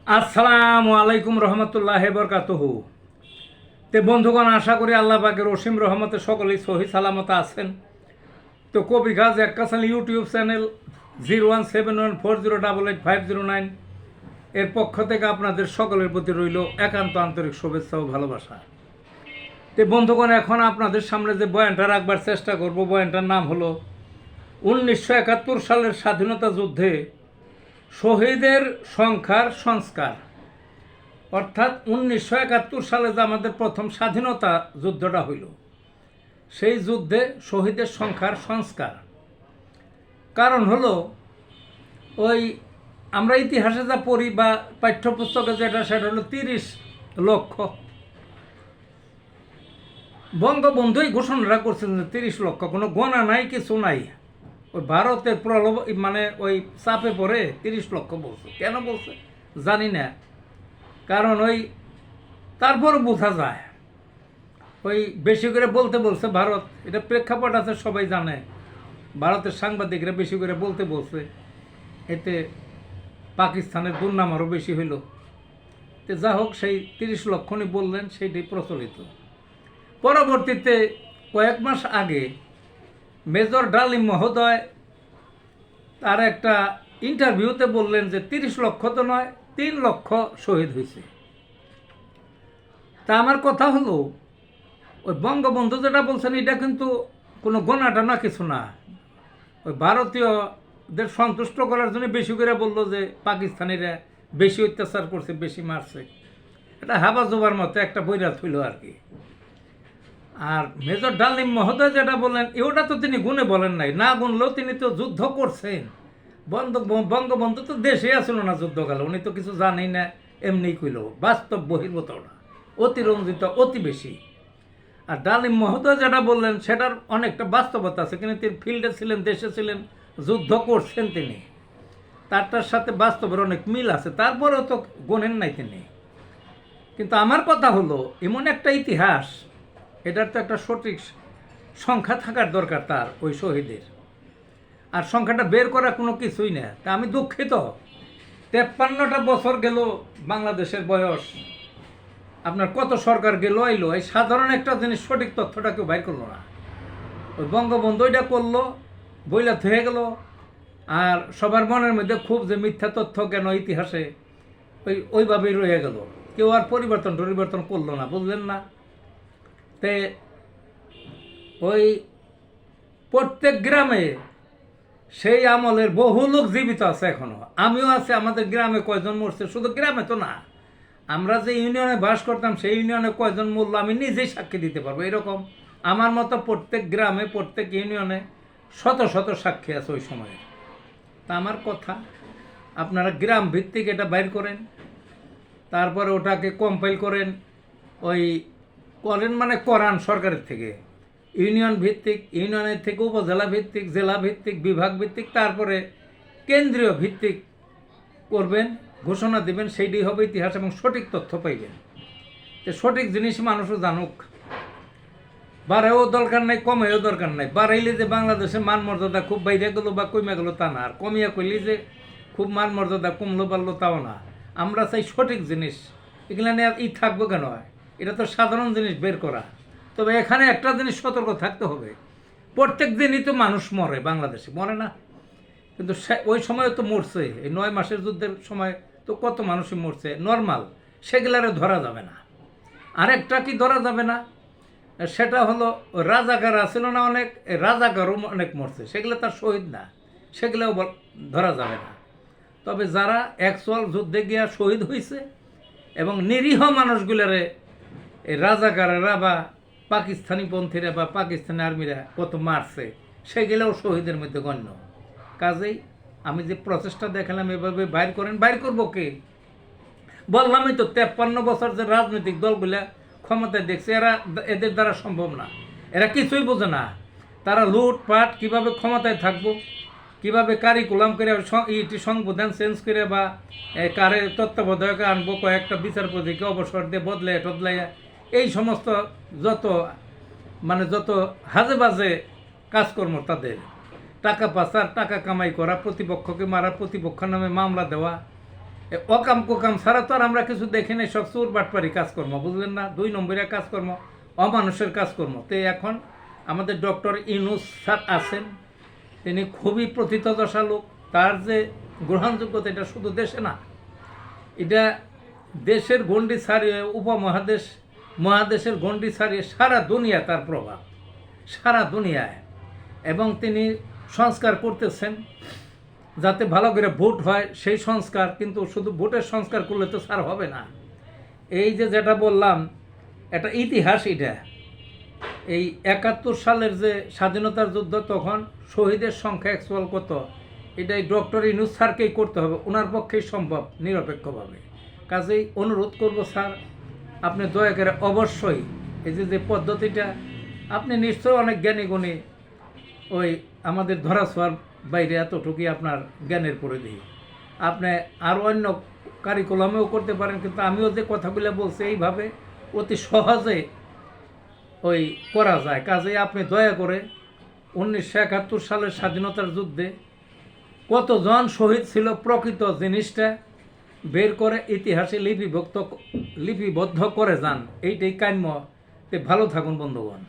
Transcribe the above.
আসসালামু আলাইকুম রহমতুল্লাহ বরকাতুহু। তে বন্ধুগণ, আশা করি আল্লাহ পাকের অসীম রহমতে সকলেই সহি সালামত আছেন। তো কবি গাজ এক্কাসাল ইউটিউব চ্যানেল 017140885009 এর পক্ষ থেকে আপনাদের সকলের প্রতি রইল একান্ত আন্তরিক শুভেচ্ছা ও ভালোবাসা। তো বন্ধুগণ, এখন আপনাদের সামনে যে বয়ানটা রাখবার চেষ্টা করব, বয়ানটার নাম হলো 1971 সালের স্বাধীনতা যুদ্ধে শহীদের সংখ্যার সংস্কার। অর্থাৎ 1971 সালে যে আমাদের প্রথম স্বাধীনতা যুদ্ধটা হইল, সেই যুদ্ধে শহীদের সংখ্যার সংস্কার। কারণ হলো ওই আমরা ইতিহাসে যা পড়ি বা পাঠ্যপুস্তকে যেটা, সেটা হলো 30 লক্ষ। বঙ্গবন্ধুই ঘোষণা করছেন যে 30 লক্ষ, কোনো গোনা নাই, কিছু নাই। ওই ভারতের প্রলোভ মানে ওই চাপে পড়ে 30 লক্ষ বলছে। কেন বলছে জানি না, কারণ ওই তারপরও বোঝা যায় ওই বেশি করে বলতে বলছে ভারত। এটা প্রেক্ষাপট আছে, সবাই জানে। ভারতের সাংবাদিকরা বেশি করে বলতে বলছে, এতে পাকিস্তানের দুর্নাম আরও বেশি হইল। তো যা হোক, সেই 30 লক্ষণই বললেন, সেইটাই প্রচলিত। পরবর্তীতে কয়েক মাস আগে মেজর ডালিম মহোদয় তার একটা ইন্টারভিউতে বললেন যে 30 লক্ষ তো নয়, 3 লক্ষ শহীদ হয়েছে। তা আমার কথা হলো, ওই বঙ্গবন্ধু যেটা বলছেন এটা কিন্তু কোনো গোনাটা না, কিছু না। ওই ভারতীয়দের সন্তুষ্ট করার জন্য বেশি করে বললো যে পাকিস্তানিরা বেশি অত্যাচার করছে, বেশি মারছে। এটা হাবা জোবার মতো একটা বৈরাত হইল আর কি। আর মেজর ডালিম মহোদয় যেটা বললেন, ওটা তো তিনি গুণে বলেন নাই। না গুনলেও তিনি তো যুদ্ধ করছেন। বঙ্গবন্ধু তো দেশে আসলো না যুদ্ধকালে, উনি তো কিছু জানেই না, এমনি কইল। বাস্তব বহির্ভূত না, অতিরঞ্জিত, অতি বেশি। আর ডালিম মহোদয় যেটা বললেন সেটার অনেকটা বাস্তবতা আছে, কিন্তু তিনি ফিল্ডে ছিলেন, দেশে ছিলেন, যুদ্ধ করছেন তিনি। তারটার সাথে বাস্তবের অনেক মিল আছে, তারপরেও তো গোনেন নাই তিনি। কিন্তু আমার কথা হলো, এমন একটা ইতিহাস, এটার তো একটা সঠিক সংখ্যা থাকার দরকার তার, ওই শহীদের। আর সংখ্যাটা বের করা কোনো কিছুই না। তা আমি দুঃখিত, 53টা বছর গেল বাংলাদেশের বয়স। আপনার কত সরকার গেল আইলো, এই সাধারণ একটা জিনিস সঠিক তথ্যটা কেউ বাইর করলো না। ওই বঙ্গবন্ধু এটা করলো, বইলা হয়ে গেল। আর সবার মনের মধ্যে খুব যে মিথ্যা তথ্য কেন ইতিহাসে, ওইভাবেই রয়ে গেল। কেউ আর পরিবর্তন করলো না, বুঝলেন না? তে ওই প্রত্যেক গ্রামে সেই আমলের বহু লোক জীবিত আছে এখনো। আমিও আছে। আমাদের গ্রামে কয়জন মরছে, শুধু গ্রামে তো না, আমরা যে ইউনিয়নে বাস করতাম সেই ইউনিয়নে কয়জন মরল আমি নিজেই সাক্ষী দিতে পারবো। এরকম আমার মতো প্রত্যেক গ্রামে, প্রত্যেক ইউনিয়নে শত শত সাক্ষী আছে ওই সময়ে। তা আমার কথা, আপনারা গ্রাম ভিত্তিক এটা বাইর করেন, তারপরে ওটাকে কম্পাইল করেন, ওই করেন মানে করান সরকারের থেকে, ইউনিয়ন ভিত্তিক, ইউনিয়নের থেকে উপজেলা ভিত্তিক, জেলা ভিত্তিক, বিভাগ ভিত্তিক, তারপরে কেন্দ্রীয় ভিত্তিক করবেন, ঘোষণা দেবেন। সেইটাই হবে ইতিহাস, এবং সঠিক তথ্য পাইবেন। যে সঠিক জিনিস মানুষও জানুক। বাড়াইও দরকার নাই, কমেও দরকার নাই। বাড়াইলে যে বাংলাদেশের মান মর্যাদা খুব বাইরে গেলো বা কমে গেলো তা না, আর কমিয়া কইলে যে খুব মান মর্যাদা কমলো বাড়লো তাও না। আমরা চাই সঠিক জিনিস। এগুলো নিয়ে আর থাকবো কেন? এটা তো সাধারণ জিনিস বের করা। তবে এখানে একটা জিনিস সতর্ক থাকতে হবে, প্রত্যেক দিনই তো মানুষ মরে, বাংলাদেশে মরে না? কিন্তু ওই সময় তো মরছে, এই 9 মাসের যুদ্ধের সময় তো কত মানুষই মরছে নর্মাল, সেগুলারে ধরা যাবে না। আরেকটা কি ধরা যাবে না, সেটা হলো রাজাকার আছিল না অনেক, রাজাকারও অনেক মরছে, সেগুলো তার শহীদ না, সেগুলোও ধরা যাবে না। তবে যারা অ্যাকচুয়াল যুদ্ধে গিয়া শহীদ হয়েছে এবং নিরীহ মানুষগুলারে এই রাজাকারেরা বা পাকিস্তানি পন্থীরা বা পাকিস্তানি আর্মিরা কত মারছে, সেগুলোও শহীদের মধ্যে গণ্য। কাজেই আমি যে প্রচেষ্টা দেখালাম, এভাবে বাইর করেন। বাইর করবো কে? বললামই তো, 53 বছর যে রাজনৈতিক দলগুলা ক্ষমতায় দেখছে, এদের দ্বারা সম্ভব না। এরা কিছুই বোঝে না। তারা লুটপাট, কিভাবে ক্ষমতায় থাকবো, কিভাবে কারিকুলাম করে সংবিধান চেঞ্জ করে বা কারে তত্ত্বাবধায়কে আনবো, কয়েকটা বিচারপতিকে অবসর দিয়ে টদলাইয়া এই সমস্ত যত যত হাজে বাজে কাজকর্ম তাদের, টাকা পাচার, টাকা কামাই করা, প্রতিপক্ষকে মারা, প্রতিপক্ষের নামে মামলা দেওয়া, অকাম কোকাম ছাড়া তো আর আমরা কিছু দেখি নাই, সব চোর বাটপারি কাজকর্ম, বুঝলেন না? 2 নম্বরিয়া কাজকর্ম, অমানুষের কাজকর্ম। তো এখন আমাদের ডক্টর ইউনূস স্যার আছেন, তিনি খুবই প্রথিতযশা লোক। তার যে গ্রহণযোগ্যতা, এটা শুধু দেশে না, এটা দেশের গণ্ডি ছাড়িয়ে উপমহাদেশ, মহাদেশের গণ্ডি ছাড়িয়ে সারা দুনিয়া তার প্রভাব, সারা দুনিয়ায়। এবং তিনি সংস্কার করতেছেন যাতে ভালো করে ভোট হয়, সেই সংস্কার। কিন্তু শুধু ভোটের সংস্কার করলে তো স্যার হবে না। এই যে যেটা বললাম, এটা ইতিহাস। এটা এই 71 সালের যে স্বাধীনতার যুদ্ধ, তখন শহীদের সংখ্যা অ্যাকচুয়াল কত, এটাই ডক্টর ইউনূস স্যারকেই করতে হবে, ওনার পক্ষেই সম্ভব নিরপেক্ষভাবে। কাজেই অনুরোধ করব স্যার, আপনি দয়া করে অবশ্যই এই যে পদ্ধতিটা, আপনি নিশ্চয়ই অনেক জ্ঞানী গুণী, ওই আমাদের ধরাছোঁয়ার বাইরে এতটুকুই আপনার জ্ঞানের পরিধি। আপনি আরও অন্য কারিকুলামেও করতে পারেন, কিন্তু আমিও যে কথাগুলো বলছি এইভাবে অতি সহজে ওই করা যায়। কাজেই আপনি দয়া করে 1971 সালের স্বাধীনতার যুদ্ধে কতজন শহীদ ছিল প্রকৃত জিনিসটা বের করে ইতিহাসে লিপিবদ্ধ করে যান, এইটাই কাম্য। ভালো থাকুন বন্ধুগণ।